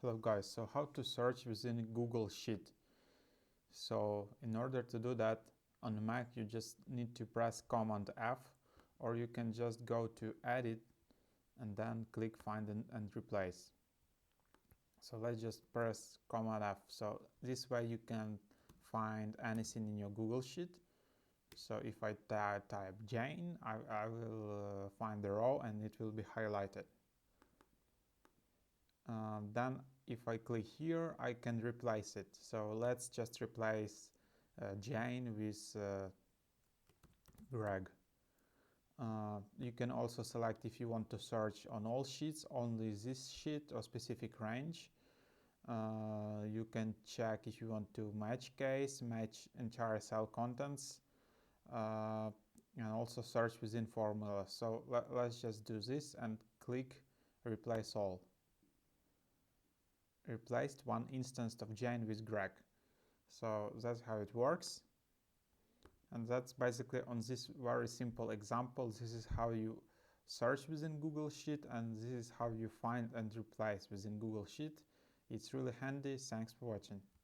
Hello guys, so how to search within Google Sheet. So in order to do that on Mac you just need to press Command F, or you can just go to Edit and then click Find and Replace. So let's just press Command F. So this way you can find anything in your Google Sheet. So if I type Jane, I will find the row and it will be highlighted. Then if I click here, I can replace it. So let's just replace Jane with Greg. You can also select if you want to search on all sheets, only this sheet or specific range. You can check if you want to match case, match entire cell contents, and also search within formula. So let's just do this and click replace all. Replaced one instance of Jane with Greg. So that's how it works. And that's basically on this very simple example. This is how you search within Google Sheet, and this is how you find and replace within Google Sheet. It's really handy. Thanks for watching.